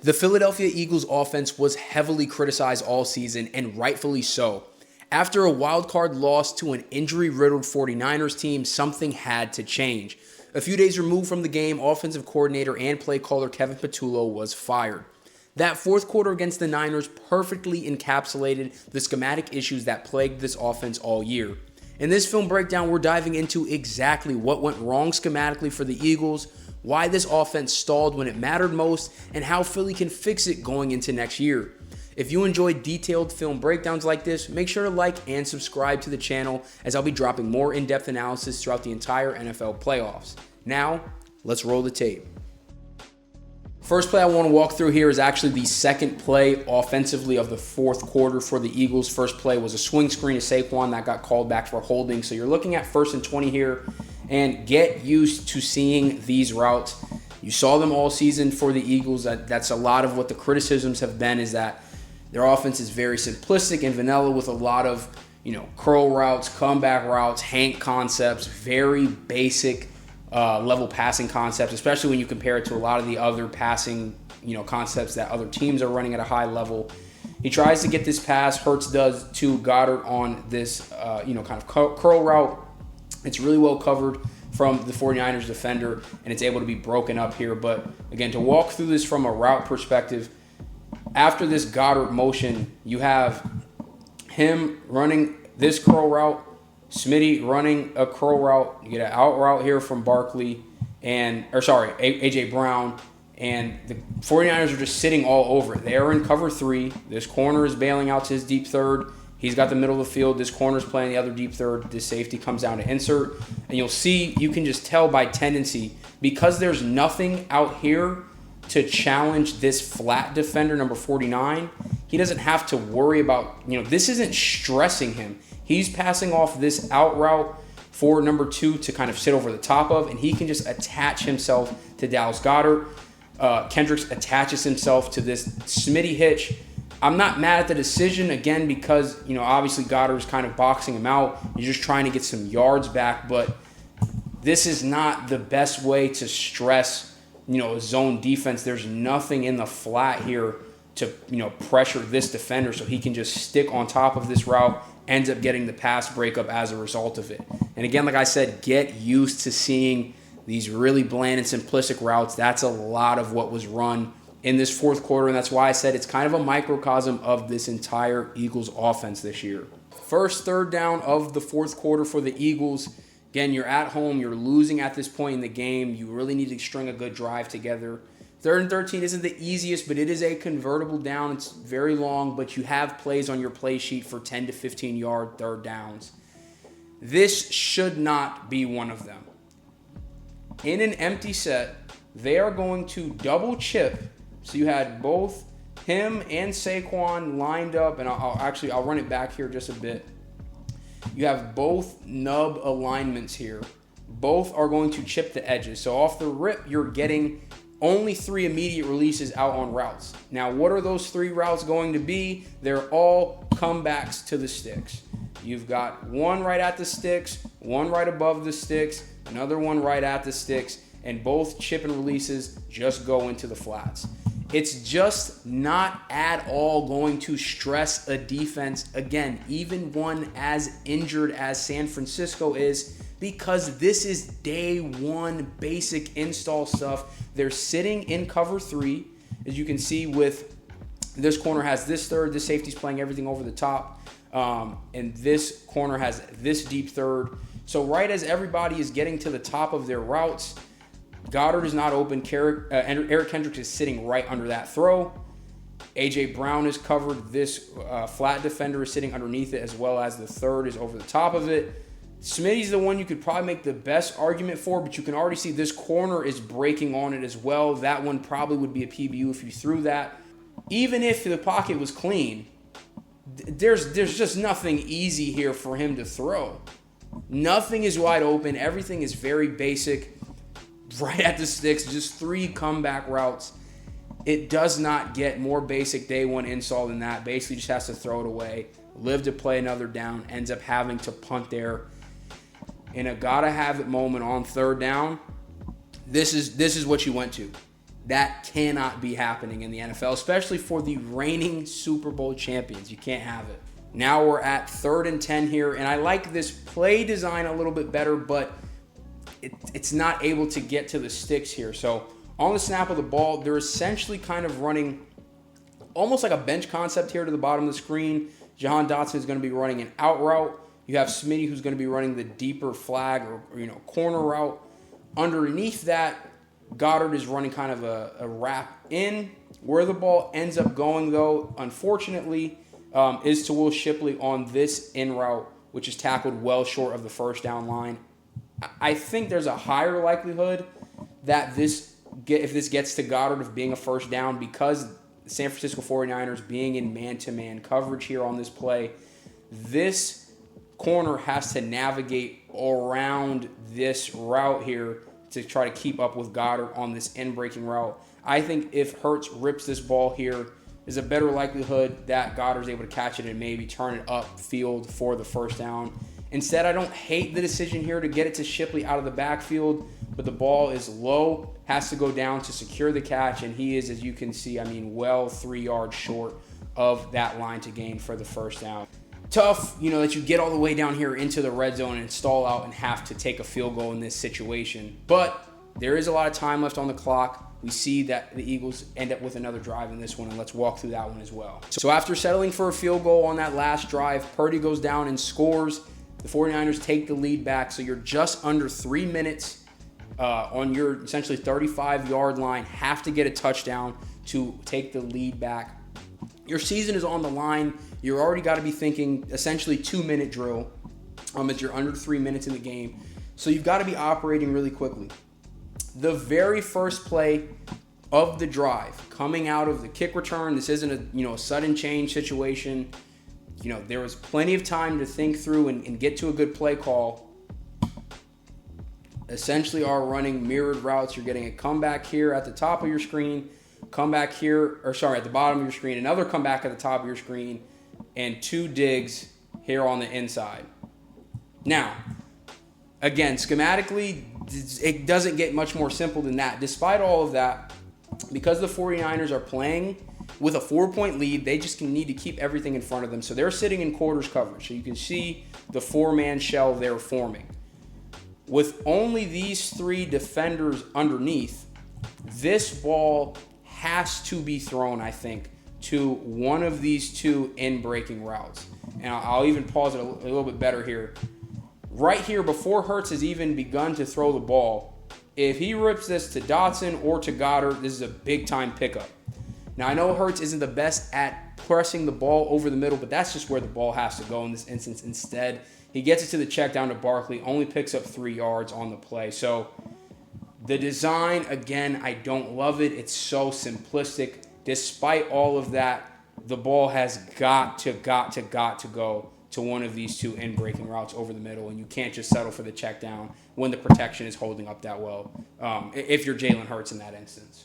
The Philadelphia Eagles offense was heavily criticized all season, and rightfully so. After a wildcard loss to an injury-riddled 49ers team, something had to change. A few days removed from the game, offensive coordinator and play caller Kevin Patullo was fired. That fourth quarter against the Niners perfectly encapsulated the schematic issues that plagued this offense all year. In this film breakdown, we're diving into exactly what went wrong schematically for the Eagles, why this offense stalled when it mattered most, and how Philly can fix it going into next year. If you enjoy detailed film breakdowns like this, make sure to like and subscribe to the channel, as I'll be dropping more in-depth analysis throughout the entire NFL playoffs. Now, let's roll the tape. First play I want to walk through here is actually the second play offensively of the fourth quarter for the Eagles. First play was a swing screen to Saquon that got called back for holding. So you're looking at 1st and 20 here, and get used to seeing these routes. You saw them all season for the Eagles. That's a lot of what the criticisms have been, is that their offense is very simplistic and vanilla with a lot of, curl routes, comeback routes, Hank concepts, very basic level passing concepts, especially when you compare it to a lot of the other passing, concepts that other teams are running at a high level. He tries to get this pass. Hurts does to Goddard on this, kind of curl route. It's really well covered from the 49ers defender, and it's able to be broken up here. But again, to walk through this from a route perspective, after this Goddard motion, you have him running this curl route, Smitty running a curl route. You get an out route here from AJ Brown, and the 49ers are just sitting all over it. They are in cover 3. This corner is bailing out to his deep third. He's got the middle of the field. This corner is playing the other deep third. This safety comes down to insert. And you can just tell by tendency, because there's nothing out here to challenge this flat defender, number 49, he doesn't have to worry about, this isn't stressing him. He's passing off this out route for number 2 to kind of sit over the top of, and he can just attach himself to Dallas Goedert. Kendricks attaches himself to this Smitty hitch. I'm not mad at the decision, again, because, obviously Goddard is kind of boxing him out. You're just trying to get some yards back, but this is not the best way to stress, a zone defense. There's nothing in the flat here to, pressure this defender, so he can just stick on top of this route, ends up getting the pass breakup as a result of it. And again, like I said, get used to seeing these really bland and simplistic routes. That's a lot of what was run in this fourth quarter, and that's why I said it's kind of a microcosm of this entire Eagles offense this year. First third down of the fourth quarter for the Eagles. Again, you're at home. You're losing at this point in the game. You really need to string a good drive together. 3rd and 13 isn't the easiest, but it is a convertible down. It's very long, but you have plays on your play sheet for 10 to 15-yard third downs. This should not be one of them. In an empty set, they are going to double chip. So you had both him and Saquon lined up, and I'll run it back here just a bit. You have both nub alignments here. Both are going to chip the edges. So off the rip, you're getting only 3 immediate releases out on routes. Now, what are those 3 routes going to be? They're all comebacks to the sticks. You've got one right at the sticks, one right above the sticks, another one right at the sticks, and both chip and releases just go into the flats. It's just not at all going to stress a defense, again, even one as injured as San Francisco is, because this is day 1 basic install stuff. They're sitting in cover 3, as you can see with this corner has this third, this safety's playing everything over the top, and this corner has this deep third. So right as everybody is getting to the top of their routes, Goddard is not open. Eric Kendricks is sitting right under that throw. AJ Brown is covered. This flat defender is sitting underneath it, as well as the third is over the top of it. Smitty's the one you could probably make the best argument for, but you can already see this corner is breaking on it as well. That one probably would be a PBU if you threw that. Even if the pocket was clean, there's just nothing easy here for him to throw. Nothing is wide open. Everything is very basic. Right at the sticks, just 3 comeback routes. It does not get more basic day 1 install than that. Basically just has to throw it away, live to play another down, ends up having to punt there. In a gotta have it moment on 3rd down, this is what you went to. That cannot be happening in the NFL, especially for the reigning Super Bowl champions. You can't have it. Now we're at 3rd and 10 here, and I like this play design a little bit better, but it's not able to get to the sticks here. So on the snap of the ball, they're essentially kind of running almost like a bench concept here to the bottom of the screen. Jahan Dotson is going to be running an out route. You have Smitty, who's going to be running the deeper flag or corner route. Underneath that, Goddard is running kind of a wrap in. Where the ball ends up going, though, unfortunately, is to Will Shipley on this in route, which is tackled well short of the first down line. I think there's a higher likelihood that if this gets to Goddard of being a first down, because the San Francisco 49ers being in man-to-man coverage here on this play, this corner has to navigate around this route here to try to keep up with Goddard on this in-breaking route. I think if Hurts rips this ball here, there's a better likelihood that Goddard's able to catch it and maybe turn it upfield for the first down. Instead, I don't hate the decision here to get it to Shipley out of the backfield, but the ball is low, has to go down to secure the catch, and he is, as you can see, well 3 yards short of that line to gain for the first down. Tough, that you get all the way down here into the red zone and stall out and have to take a field goal in this situation. But there is a lot of time left on the clock. We see that the Eagles end up with another drive in this one, and let's walk through that one as well. So after settling for a field goal on that last drive, Purdy goes down and scores. The 49ers take the lead back, so you're just under 3 minutes on your essentially 35-yard line, have to get a touchdown to take the lead back. Your season is on the line. You're already got to be thinking essentially 2-minute drill as you're under 3 minutes in the game. So you've got to be operating really quickly. The very first play of the drive, coming out of the kick return, this isn't a sudden change situation. There was plenty of time to think through and get to a good play call. Essentially are running mirrored routes. You're getting a comeback here at the top of your screen, at the bottom of your screen, another comeback at the top of your screen, and 2 digs here on the inside. Now, again, schematically, it doesn't get much more simple than that. Despite all of that, because the 49ers are playing with a 4-point lead, they just need to keep everything in front of them. So they're sitting in quarters coverage. So you can see the 4-man shell they're forming. With only these 3 defenders underneath, this ball has to be thrown, I think, to one of these 2 in-breaking routes. And I'll even pause it a little bit better here. Right here, before Hurts has even begun to throw the ball, if he rips this to Dotson or to Goddard, this is a big-time pickup. Now, I know Hurts isn't the best at pressing the ball over the middle, but that's just where the ball has to go in this instance. Instead, he gets it to the check down to Barkley, only picks up 3 yards on the play. So the design, again, I don't love it. It's so simplistic. Despite all of that, the ball has got to go to one of these 2 in-breaking routes over the middle, and you can't just settle for the check down when the protection is holding up that well, if you're Jalen Hurts in that instance.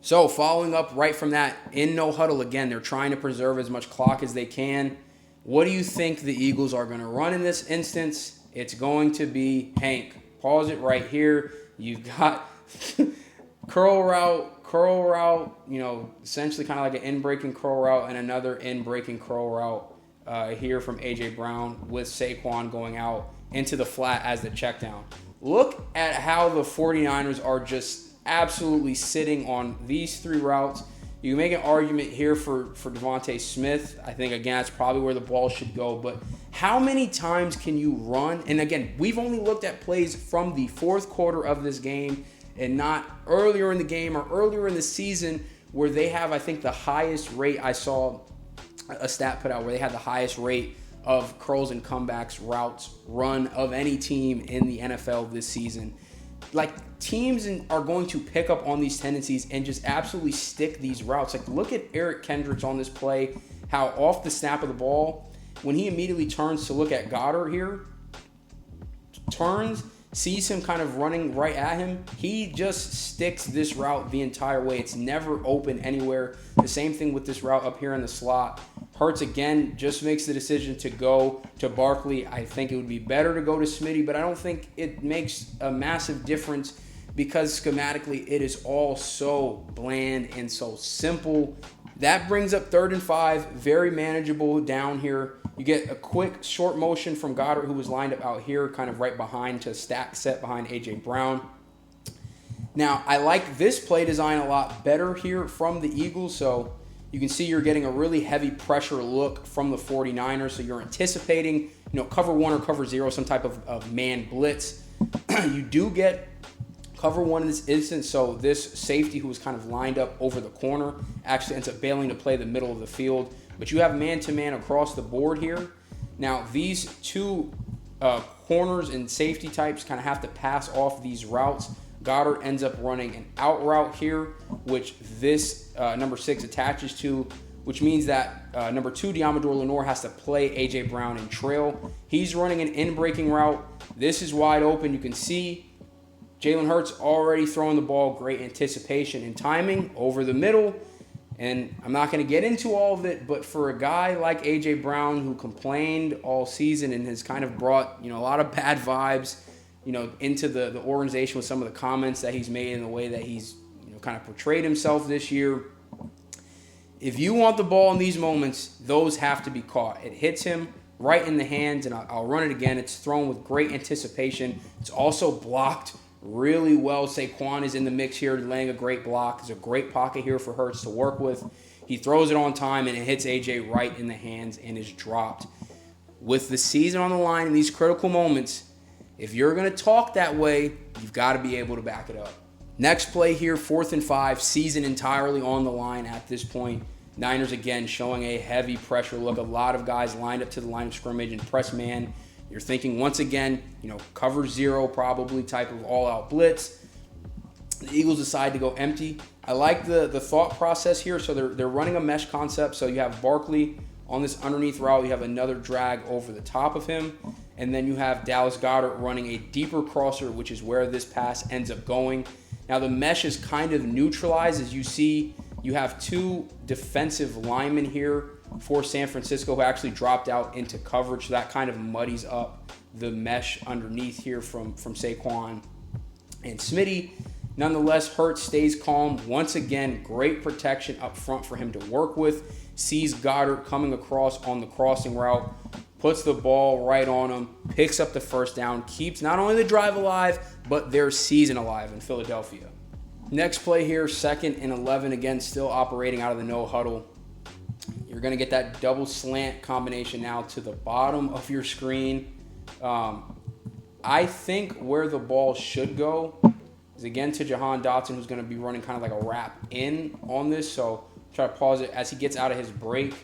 So following up right from that, in no huddle again, they're trying to preserve as much clock as they can. What do you think the Eagles are going to run in this instance? It's going to be Hank. Pause it right here. You've got curl route, essentially kind of like an in-breaking curl route and another in-breaking curl route here from A.J. Brown with Saquon going out into the flat as the check down. Look at how the 49ers are just absolutely sitting on these 3 routes. You can make an argument here for Devontae Smith. I think, again, that's probably where the ball should go. But how many times can you run? And, again, we've only looked at plays from the 4th quarter of this game and not earlier in the game or earlier in the season where they have, I think, the highest rate. I saw a stat put out where they had the highest rate of curls and comebacks routes run of any team in the NFL this season. Teams are going to pick up on these tendencies and just absolutely stick these routes. Look at Eric Kendricks on this play, how off the snap of the ball, when he immediately turns to look at Goddard here, sees him kind of running right at him, he just sticks this route the entire way. It's never open anywhere. The same thing with this route up here in the slot. Hurts, again, just makes the decision to go to Barkley. I think it would be better to go to Smitty, but I don't think it makes a massive difference because schematically it is all so bland and so simple. That brings up 3rd and 5, very manageable down here. You get a quick short motion from Goddard, who was lined up out here, kind of right behind to stack set behind A.J. Brown. Now, I like this play design a lot better here from the Eagles. So you can see you're getting a really heavy pressure look from the 49ers. So you're anticipating, cover 1 or cover 0, some type of man blitz. You do get cover 1 in this instance. So this safety, who was kind of lined up over the corner, actually ends up bailing to play the middle of the field. But you have man-to-man across the board here. Now, these two corners and safety types kind of have to pass off these routes. Goddard ends up running an out route here, which this number 6 attaches to, which means that number 2, Diamador Lenore, has to play A.J. Brown in trail. He's running an in-breaking route. This is wide open. You can see Jalen Hurts already throwing the ball. Great anticipation and timing over the middle. And I'm not going to get into all of it, but for a guy like A.J. Brown, who complained all season and has kind of brought a lot of bad vibes into the organization with some of the comments that he's made and the way that he's kind of portrayed himself this year. If you want the ball in these moments, those have to be caught. It hits him right in the hands, and I'll run it again. It's thrown with great anticipation. It's also blocked really well. Saquon is in the mix here, laying a great block. There's a great pocket here for Hurts to work with. He throws it on time, and it hits AJ right in the hands and is dropped. With the season on the line in these critical moments, if you're going to talk that way, you've got to be able to back it up. Next play here, 4th and 5, season entirely on the line at this point. Niners again showing a heavy pressure look. A lot of guys lined up to the line of scrimmage and press man. You're thinking once again, cover 0 probably type of all-out blitz. The Eagles decide to go empty. I like the thought process here. So they're running a mesh concept. So you have Barkley on this underneath route. You have another drag over the top of him. And then you have Dallas Goedert running a deeper crosser, which is where this pass ends up going. Now the mesh is kind of neutralized. As you see, you have 2 defensive linemen here for San Francisco who actually dropped out into coverage. So that kind of muddies up the mesh underneath here from Saquon and Smitty. Nonetheless, Hurts stays calm. Once again, great protection up front for him to work with. Sees Goddard coming across on the crossing route, puts the ball right on him, picks up the first down, keeps not only the drive alive, but their season alive in Philadelphia. Next play here, 2nd and 11, again, still operating out of the no huddle. You're going to get that double slant combination now to the bottom of your screen. I think where the ball should go is again to Jahan Dotson, who's going to be running kind of like a wrap in on this. So try to pause it as he gets out of his break.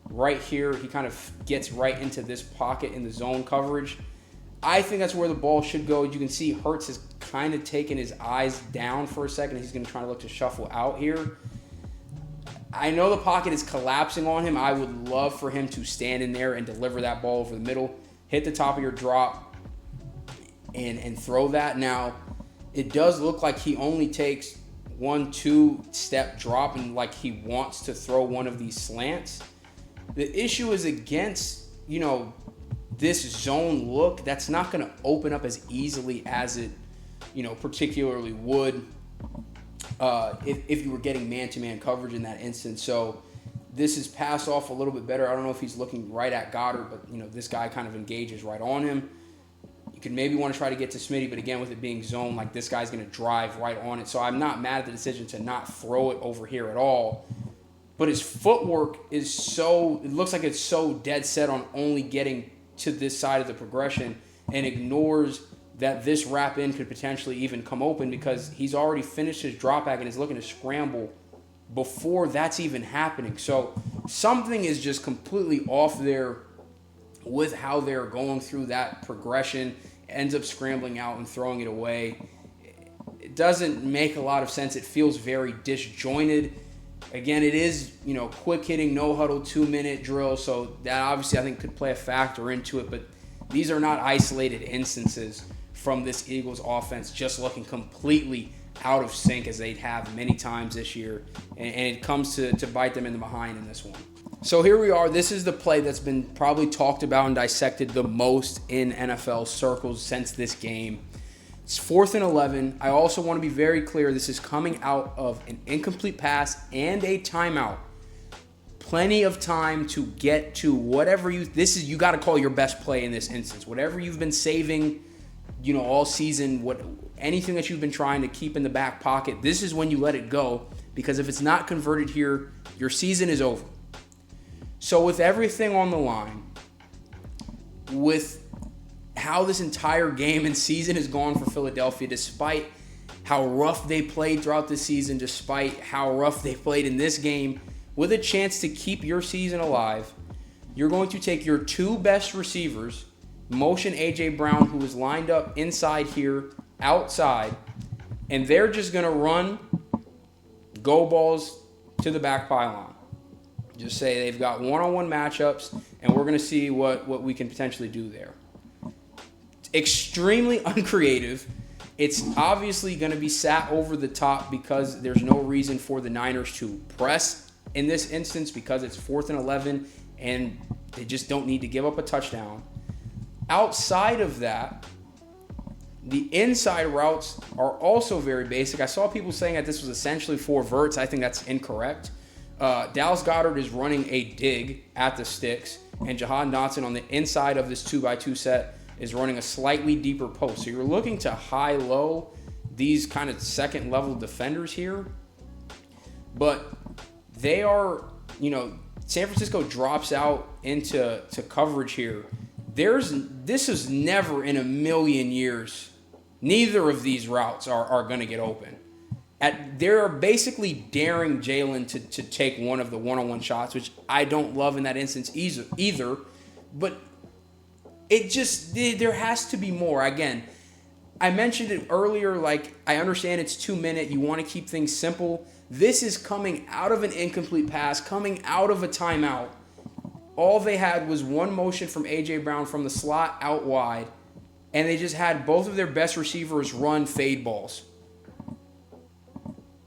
Right here, he kind of gets right into this pocket in the zone coverage. I think that's where the ball should go. You can see Hurts has kind of taken his eyes down for a second. He's going to try to look to shuffle out here. I know the pocket is collapsing on him. I would love for him to stand in there and deliver that ball over the middle, hit the top of your drop, and throw that. Now, it does look like he only takes 1-2 step drop and like he wants to throw one of these slants. The issue is against, this zone look, that's not going to open up as easily as it, particularly would if you were getting man-to-man coverage in that instance. So this is passed off a little bit better. I don't know if he's looking right at Goddard, but, this guy kind of engages right on him. You could maybe want to try to get to Smitty, but again, with it being zone, like this guy's going to drive right on it. So I'm not mad at the decision to not throw it over here at all. But his footwork is it looks like it's so dead set on only getting to this side of the progression and ignores that this wrap in could potentially even come open because he's already finished his drop back and is looking to scramble before that's even happening. So something is just completely off there with how they're going through that progression, ends up scrambling out and throwing it away. It doesn't make a lot of sense. It feels very disjointed. Again, it is, quick hitting, no huddle, 2-minute drill. So that obviously I think could play a factor into it. But these are not isolated instances from this Eagles offense just looking completely out of sync as they have many times this year. And it comes to bite them in the behind in this one. So here we are. This is the play that's been probably talked about and dissected the most in NFL circles since this game. It's 4th and 11. I also want to be very clear. This is coming out of an incomplete pass and a timeout. Plenty of time to get to whatever you got to call your best play in this instance. Whatever you've been saving, all season, anything that you've been trying to keep in the back pocket, this is when you let it go, because if it's not converted here, your season is over. So with everything on the line, with how this entire game and season has gone for Philadelphia, despite how rough they played throughout the season, despite how rough they played in this game, with a chance to keep your season alive, you're going to take your two best receivers, motion A.J. Brown, who is lined up inside here, outside, and they're just going to run go balls to the back pylon. Just say they've got one-on-one matchups, and we're going to see what we can potentially do there. Extremely uncreative. It's obviously going to be sat over the top because there's no reason for the Niners to press in this instance, because it's 4th and 11 and they just don't need to give up a touchdown. Outside of that, the inside routes are also very basic. I saw people saying that this was essentially 4 verts. I think that's incorrect. Dallas Goedert is running a dig at the sticks, and Jahan Dotson on the inside of this 2x2 set is running a slightly deeper post. So you're looking to high-low these kind of second-level defenders here. But they are, San Francisco drops out into coverage here. This is never in a million years. Neither of these routes are going to get open. They're basically daring Jalen to take one of the one-on-one shots, which I don't love in that instance either. But there has to be more. Again, I mentioned it earlier, I understand it's 2 minutes. You want to keep things simple. This is coming out of an incomplete pass, coming out of a timeout. All they had was one motion from A.J. Brown from the slot out wide, and they just had both of their best receivers run fade balls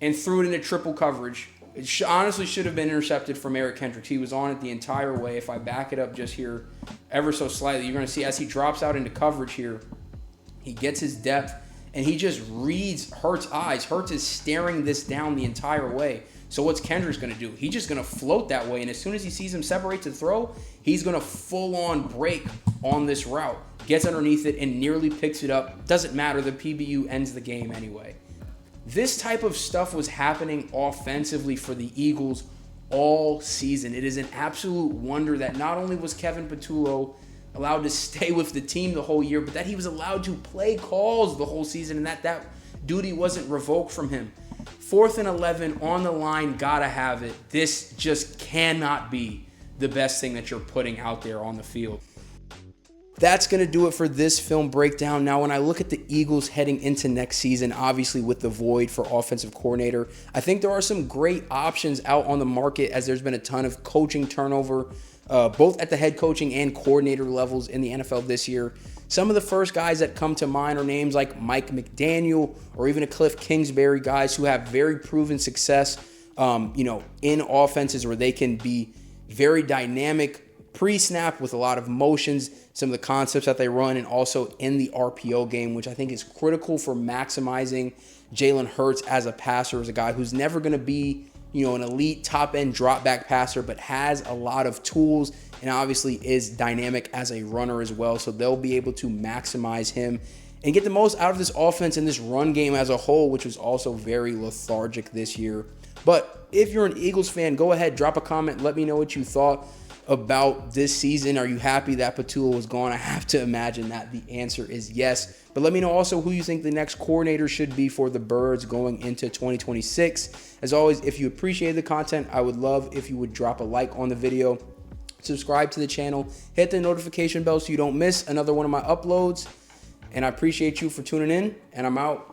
and threw it into triple coverage. It honestly should have been intercepted from Eric Kendricks. He was on it the entire way. If I back it up just here ever so slightly, you're going to see as he drops out into coverage here, he gets his depth, and he just reads Hurts' eyes. Hurts is staring this down the entire way. So what's Kendricks going to do? He's just going to float that way, and as soon as he sees him separate to throw, he's going to full-on break on this route. Gets underneath it and nearly picks it up. Doesn't matter. The PBU ends the game anyway. This type of stuff was happening offensively for the Eagles all season. It is an absolute wonder that not only was Kevin Patullo allowed to stay with the team the whole year, but that he was allowed to play calls the whole season and that duty wasn't revoked from him. 4th and 11 on the line, gotta have it. This just cannot be the best thing that you're putting out there on the field. That's going to do it for this film breakdown. Now, when I look at the Eagles heading into next season, obviously with the void for offensive coordinator, I think there are some great options out on the market as there's been a ton of coaching turnover, both at the head coaching and coordinator levels in the NFL this year. Some of the first guys that come to mind are names like Mike McDaniel or even a Cliff Kingsbury, guys who have very proven success, in offenses where they can be very dynamic pre-snap with a lot of motions, some of the concepts that they run, and also in the RPO game, which I think is critical for maximizing Jalen Hurts as a passer, as a guy who's never going to be, an elite top-end drop-back passer, but has a lot of tools and obviously is dynamic as a runner as well. So they'll be able to maximize him and get the most out of this offense and this run game as a whole, which was also very lethargic this year. But if you're an Eagles fan, go ahead, drop a comment, let me know what you thought about this season. Are you happy that Patullo was gone? I have to imagine that the answer is yes. But let me know also who you think the next coordinator should be for the Birds going into 2026. As always, if you appreciate the content, I would love if you would drop a like on the video, subscribe to the channel, hit the notification bell so you don't miss another one of my uploads. And I appreciate you for tuning in, and I'm out.